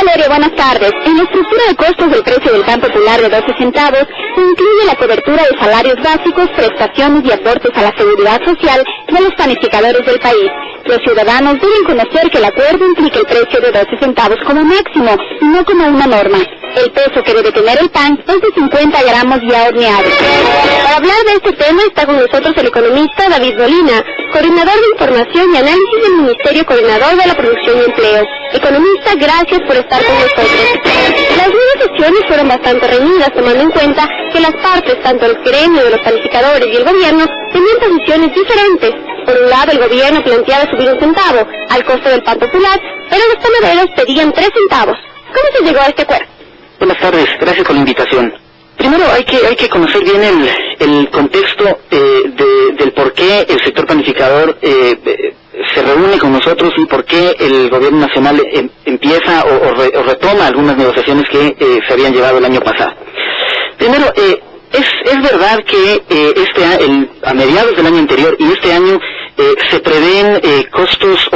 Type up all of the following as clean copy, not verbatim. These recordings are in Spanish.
Valeria, buenas tardes. En la estructura de costos del precio del pan popular de 12 centavos se incluye la cobertura de salarios básicos, prestaciones y aportes a la seguridad social de los panificadores del país. Los ciudadanos deben conocer que el acuerdo implica el precio de 12 centavos como máximo y no como una norma. El peso que debe tener el pan es de 50 gramos ya horneado. Para hablar de este tema está con nosotros el economista David Molina, coordinador de información y análisis del Ministerio Coordinador de la Producción y Empleo. Economista, gracias por estar con nosotros. Las negociaciones fueron bastante reñidas, tomando en cuenta que las partes, tanto el gremio de los calificadores y el gobierno, tenían posiciones diferentes. Por un lado, el gobierno planteaba subir 1 centavo al costo del pan popular, pero los panaderos pedían 3 centavos. ¿Cómo se llegó a este acuerdo? Buenas tardes, gracias por la invitación. Primero hay que conocer bien el contexto del por qué el sector panificador se reúne con nosotros y por qué el gobierno nacional empieza o retoma algunas negociaciones que se habían llevado el año pasado. Primero, es verdad que a mediados del año anterior y este año se prevén costos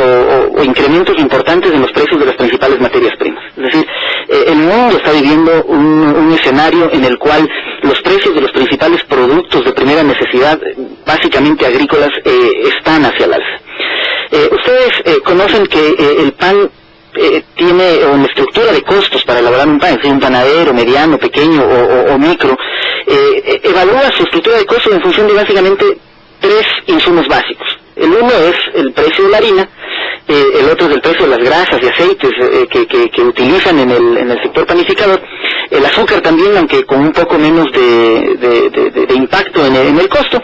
o incrementos importantes en los precios de las principales materias primas. Es decir, el mundo está viviendo un escenario en el cual los precios de los principales productos de primera necesidad, básicamente agrícolas, están hacia el alza. Ustedes conocen que el pan tiene una estructura de costos para elaborar un pan, es decir, un panadero mediano, pequeño o micro, evalúa su estructura de costos en función de básicamente 3 insumos básicos. El uno es el precio de la harina, el otro es el precio de las grasas y aceites que utilizan en el sector panificador, el azúcar también, aunque con un poco menos de impacto en el costo,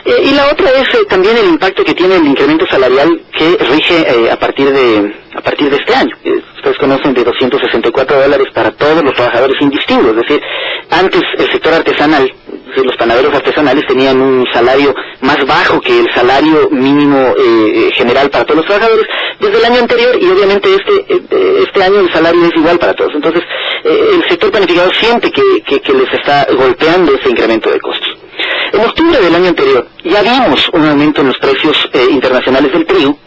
y la otra es también el impacto que tiene el incremento salarial que rige a partir de este año. Ustedes conocen de $264 para todos los trabajadores indistintos, es decir, antes el sector artesanal, los panaderos artesanales tenían un salario más bajo que el salario mínimo general para todos los trabajadores desde el año anterior, y obviamente este año el salario es igual para todos. Entonces el sector panificador siente que les está golpeando ese incremento de costos. En octubre del año anterior ya vimos un aumento en los precios internacionales del trigo,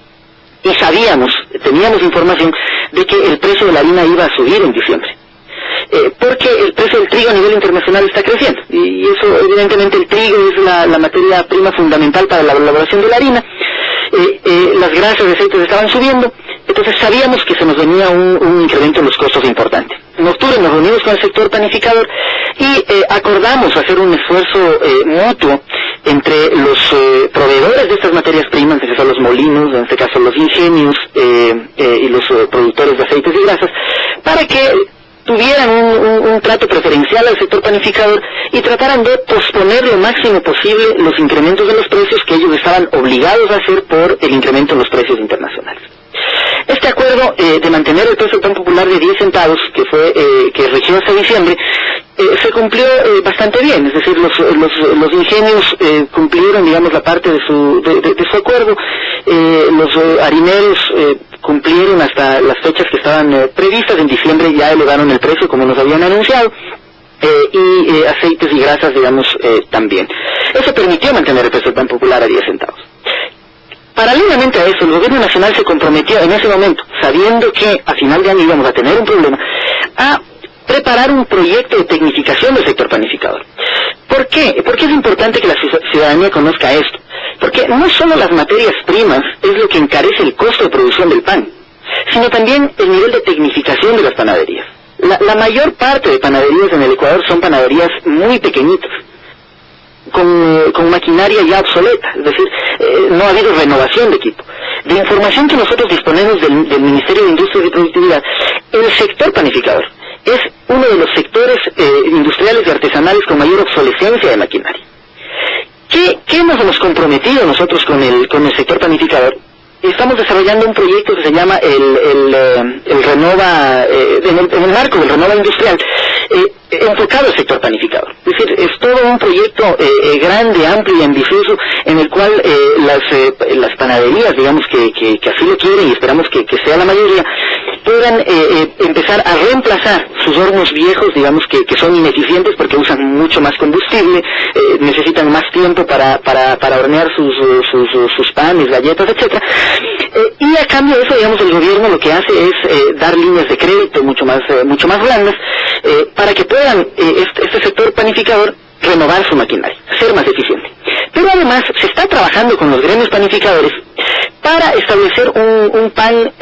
y teníamos información de que el precio de la harina iba a subir en diciembre. Porque el precio del trigo a nivel internacional está creciendo, y eso, evidentemente, el trigo es la materia prima fundamental para la elaboración de la harina. Las grasas y aceites estaban subiendo, entonces sabíamos que se nos venía un incremento en los costos importante. En octubre nos reunimos con el sector panificador y acordamos hacer un esfuerzo mutuo entre los proveedores de estas materias primas, en este caso los molinos, en este caso los ingenios y los productores de aceites y grasas, para que tuvieran un trato preferencial al sector panificador y trataran de posponer lo máximo posible los incrementos de los precios que ellos estaban obligados a hacer por el incremento en los precios internacionales. Este acuerdo de mantener el precio del pan popular de 10 centavos, que rigió hasta diciembre, se cumplió bastante bien. Es decir, los ingenios cumplieron, digamos, la parte de su acuerdo, los harineros cumplieron hasta las fechas que estaban previstas. En diciembre ya elevaron el precio como nos habían anunciado, y aceites y grasas, digamos, también. Eso permitió mantener el precio del pan popular a 10 centavos. Paralelamente a eso, el gobierno nacional se comprometió en ese momento, sabiendo que a final de año íbamos a tener un problema, a preparar un proyecto de tecnificación del sector panificador. ¿Por qué? Porque es importante que la ciudadanía conozca esto. Porque no solo las materias primas es lo que encarece el costo de producción del pan, sino también el nivel de tecnificación de las panaderías. La mayor parte de panaderías en el Ecuador son panaderías muy pequeñitas, con maquinaria ya obsoleta, es decir, no ha habido renovación de equipo. De información que nosotros disponemos del Ministerio de Industria y Productividad, el sector panificador es uno de los sectores industriales y artesanales con mayor obsolescencia de maquinaria. ¿Qué nos hemos comprometido nosotros con el sector panificador? Estamos desarrollando un proyecto que se llama el Renova, en el marco del Renova Industrial, enfocado al sector panificador. Es decir, es todo un proyecto grande, amplio y ambicioso, en el cual las panaderías, digamos, que así lo quieren, y esperamos que sea la mayoría, puedan empezar a reemplazar sus hornos viejos, digamos, que son ineficientes porque usan mucho más combustible, necesitan más tiempo para hornear sus panes, galletas, etcétera. Y a cambio de eso, digamos, el gobierno lo que hace es dar líneas de crédito mucho más blandas, para que puedan este sector panificador renovar su maquinaria, ser más eficiente. Pero además se está trabajando con los gremios panificadores para establecer un pan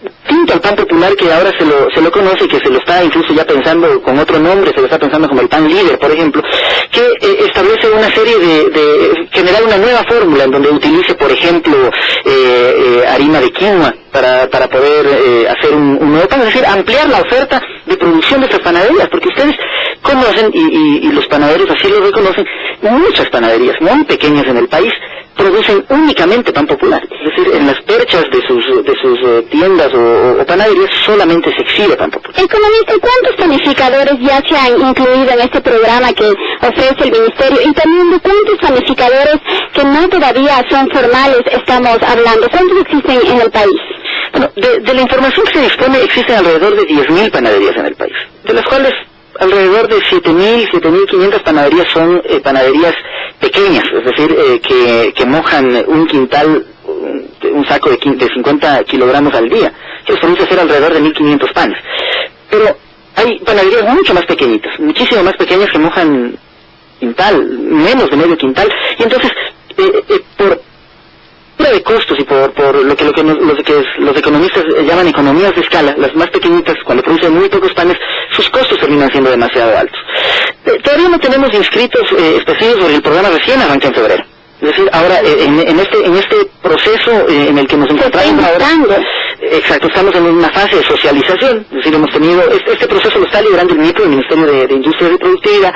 distinto al pan popular que ahora se lo conoce, que se lo está incluso ya pensando con otro nombre, se lo está pensando como el pan líder, por ejemplo, que establece una serie de generar una nueva fórmula en donde utilice, por ejemplo, harina de quinoa para poder hacer un nuevo pan, es decir, ampliar la oferta de producción de estas panaderías, porque ustedes conocen, y los panaderos así lo reconocen, muchas panaderías muy pequeñas en el país producen únicamente pan popular, es decir, en las perchas de sus tiendas o panaderías solamente se exhibe pan popular. Economista, ¿cuántos panificadores ya se han incluido en este programa que ofrece el Ministerio? Y también de cuántos panificadores que no todavía son formales estamos hablando, ¿cuántos existen en el país? Bueno, de la información que se dispone, existen alrededor de 10.000 panaderías en el país, de las cuales alrededor de 7.500 panaderías son panaderías pequeñas, es decir, que mojan un quintal, un saco de 50 kilogramos al día, que les permite hacer alrededor de 1.500 panes. Pero hay panaderías mucho más pequeñitas, muchísimo más pequeñas, que mojan quintal, menos de medio quintal, y entonces, por de costos y por lo que los economistas llaman economías de escala, las más pequeñitas, cuando producen muy pocos panes, sus costos terminan siendo demasiado altos. Todavía no tenemos inscritos específicos sobre el programa, recién arranca en febrero. Es decir, ahora en este proceso en el que nos encontramos ahora, exacto, estamos en una fase de socialización, es decir, hemos tenido, este proceso lo está liderando el MIPRO, el Ministerio de Industria y Productividad,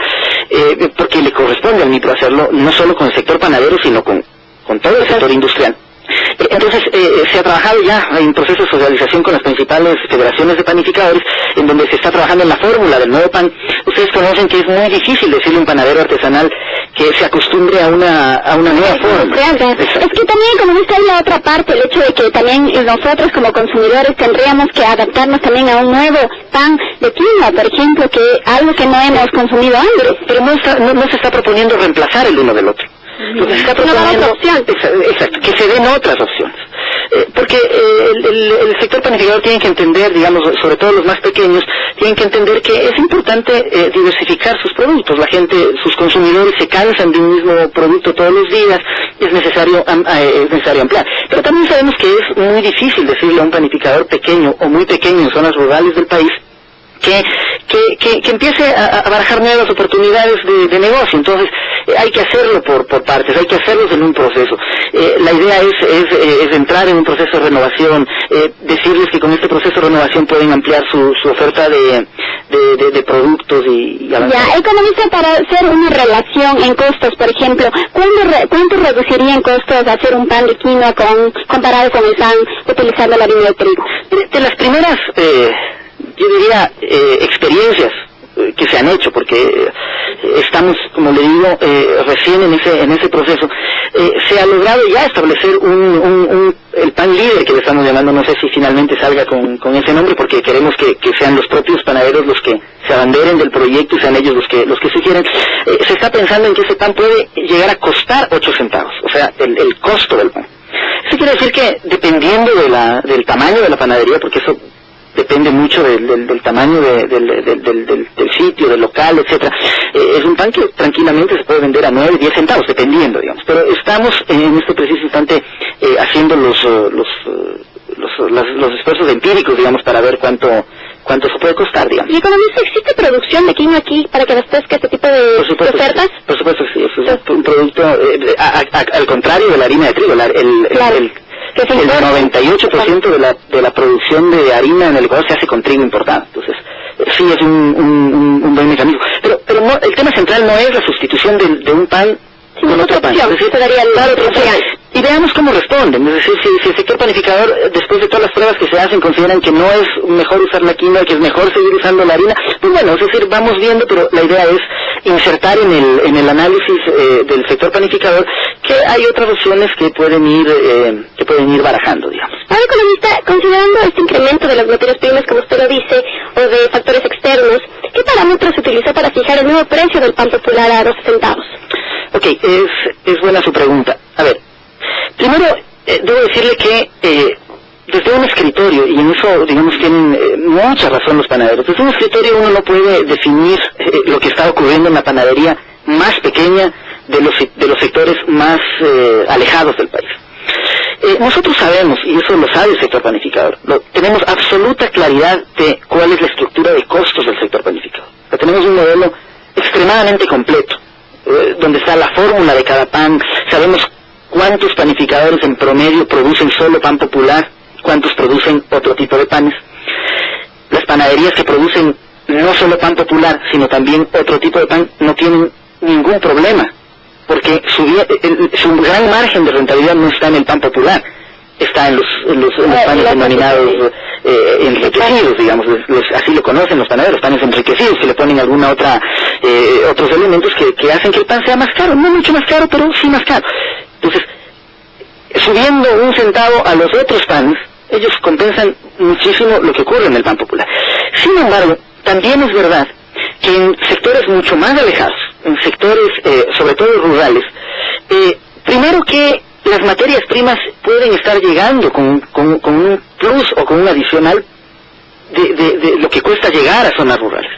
porque le corresponde al MIPRO hacerlo, no solo con el sector panadero, sino con todo el sector industrial. Entonces, se ha trabajado ya en proceso de socialización con las principales federaciones de panificadores, en donde se está trabajando en la fórmula del nuevo pan. Ustedes conocen que es muy difícil decirle a un panadero artesanal que se acostumbre a una nueva forma. Es que también, como dice ahí la otra parte, el hecho de que también nosotros como consumidores tendríamos que adaptarnos también a un nuevo pan de quinoa, por ejemplo, que algo que no hemos consumido antes. Pero no se está proponiendo reemplazar el uno del otro. Lo que se está proponiendo, exacto, que se den otras opciones. Porque el sector panificador tiene que entender, digamos, sobre todo los más pequeños, tienen que entender que es importante diversificar sus productos. La gente, sus consumidores se cansan de un mismo producto todos los días, es necesario ampliar. Pero también sabemos que es muy difícil decirle a un panificador pequeño o muy pequeño en zonas rurales del país que empiece a barajar nuevas oportunidades de negocio. Entonces hay que hacerlo por partes, hay que hacerlos en un proceso. La idea es entrar en un proceso de renovación, decirles que con este proceso de renovación pueden ampliar su oferta de productos y avanzar. Ya, economista, para hacer una relación en costos, por ejemplo, ¿cuánto reducirían costos hacer un pan de quinoa comparado con el pan utilizando la harina de trigo? De las primeras yo diría experiencias que se han hecho, porque estamos, como le digo, recién en ese proceso, se ha logrado ya establecer el pan líder, que le estamos llamando. No sé si finalmente salga con ese nombre, porque queremos que sean los propios panaderos los que se abanderen del proyecto y sean ellos los que sugieren. Se está pensando en que ese pan puede llegar a costar 8 centavos, o sea, el costo del pan. Eso quiere decir que, dependiendo del tamaño de la panadería, porque eso depende mucho del tamaño del sitio, del local, etcétera, es un pan que tranquilamente se puede vender a 9, 10 centavos, dependiendo, digamos. Pero estamos en este preciso instante haciendo los esfuerzos empíricos, digamos, para ver cuánto se puede costar, digamos. ¿Y economista, existe producción de quinoa aquí para que abastezca este tipo de ofertas? Por supuesto, sí, es un producto, al contrario de la harina de trigo, el 98% de la producción de harina en el Ecuador se hace con trigo importado. Entonces, sí es un buen mecanismo. Pero no, el tema central no es la sustitución de un pan Sin otra opción, es decir, se daría el claro, real. y veamos cómo responden. Es decir, si el sector panificador, después de todas las pruebas que se hacen, consideran que no es mejor usar la quinoa, que es mejor seguir usando la harina, pues bueno, es decir, vamos viendo, pero la idea es insertar en el análisis del sector panificador que hay otras opciones que pueden ir barajando, digamos. Ahora, economista, considerando este incremento de las materias primas, como usted lo dice, o de factores externos, ¿qué parámetros se utilizó para fijar el nuevo precio del pan popular a 12 centavos? Ok, es buena su pregunta. A ver, primero, debo decirle que desde un escritorio, y en eso, digamos, tienen mucha razón los panaderos, desde un escritorio uno no puede definir lo que está ocurriendo en la panadería más pequeña de los sectores más alejados del país. Nosotros sabemos, y eso lo sabe el sector panificador, tenemos absoluta claridad de cuál es la estructura de costos del sector panificador. O sea, tenemos un modelo extremadamente completo, donde está la fórmula de cada pan, sabemos cuántos panificadores en promedio producen solo pan popular, cuántos producen otro tipo de panes. Las panaderías que producen no solo pan popular, sino también otro tipo de pan, no tienen ningún problema, porque su gran margen de rentabilidad no está en el pan popular, está en los panes denominados enriquecidos, digamos, así lo conocen los panaderos, panes enriquecidos, que le ponen alguna otros elementos que hacen que el pan sea más caro, no mucho más caro, pero sí más caro. Entonces, subiendo 1 centavo a los otros panes, ellos compensan muchísimo lo que ocurre en el pan popular. Sin embargo, también es verdad que en sectores mucho más alejados, en sectores sobre todo rurales, primero que las materias primas pueden estar llegando con un plus o con un adicional de lo que cuesta llegar a zonas rurales.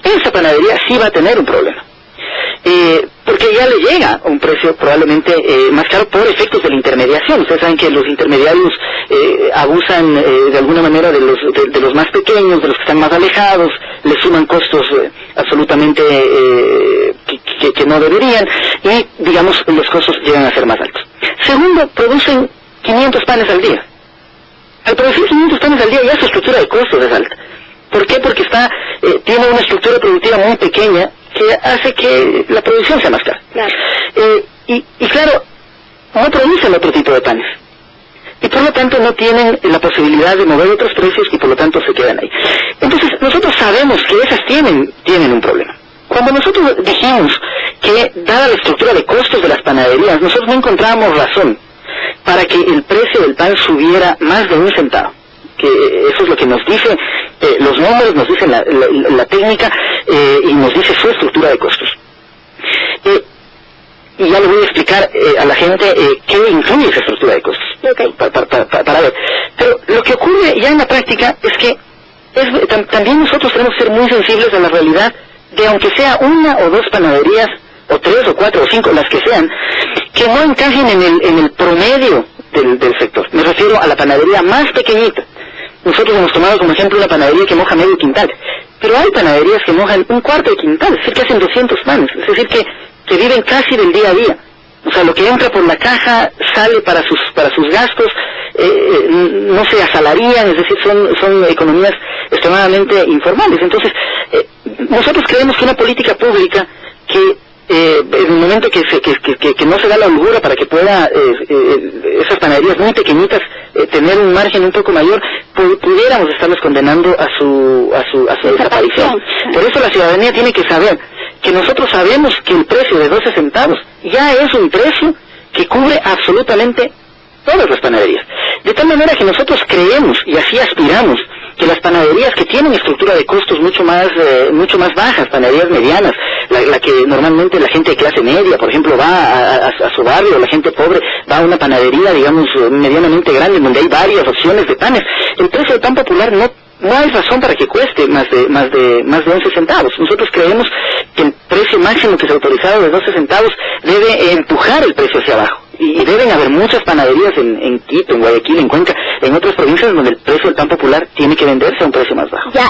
Esa panadería sí va a tener un problema, porque ya le llega a un precio probablemente más caro por efectos de la intermediación. Ustedes saben que los intermediarios abusan de alguna manera de los más pequeños, de los que están más alejados, les suman costos absolutamente que no deberían, y digamos los costos llegan a ser más altos. Segundo, producen 500 panes al día. Al producir 500 panes al día ya su estructura de costos es alta. ¿Por qué? Porque tiene una estructura productiva muy pequeña que hace que la producción sea más cara. Claro. Y claro, no producen otro tipo de panes. Y por lo tanto no tienen la posibilidad de mover otros precios y por lo tanto se quedan ahí. Entonces nosotros sabemos que esas tienen un problema. Cuando nosotros dijimos que, dada la estructura de costos de las panaderías, nosotros no encontrábamos razón para que el precio del pan subiera más de 1 centavo, que eso es lo que nos dice los números, nos dice la técnica y nos dice su estructura de costos. Y ya le voy a explicar a la gente qué incluye esa estructura de costos, Okay. para ver. Pero lo que ocurre ya en la práctica es que también nosotros tenemos que ser muy sensibles a la realidad de, aunque sea 1 o 2 panaderías, o 3 o 4 o 5, las que sean, que no encajen en el promedio del sector. Me refiero a la panadería más pequeñita. Nosotros hemos tomado como ejemplo una panadería que moja medio quintal, pero hay panaderías que mojan 1/4 de quintal, es decir, que hacen 200 panes, es decir, que viven casi del día a día. O sea, lo que entra por la caja sale para sus gastos, no se asalarían, es decir, son economías extremadamente informales. Entonces, nosotros creemos que una política pública que en el momento que no se da la holgura para que pueda esas panaderías muy pequeñitas tener un margen un poco mayor, pudiéramos estarlos condenando a su desaparición. Por eso la ciudadanía tiene que saber que nosotros sabemos que el precio de 12 centavos ya es un precio que cubre absolutamente todas las panaderías. De tal manera que nosotros creemos y así aspiramos que las panaderías que tienen estructura de costos mucho más bajas, panaderías medianas, la que normalmente la gente de clase media, por ejemplo, va a su barrio, la gente pobre va a una panadería, digamos, medianamente grande, donde hay varias opciones de panes. El precio del pan popular no hay razón para que cueste más de 11 centavos. Nosotros creemos que el precio máximo que se ha autorizado de 12 centavos debe empujar el precio hacia abajo. Y deben haber muchas panaderías en Quito, en Guayaquil, en Cuenca, en otras provincias donde el precio del pan popular tiene que venderse a un precio más bajo. Ya.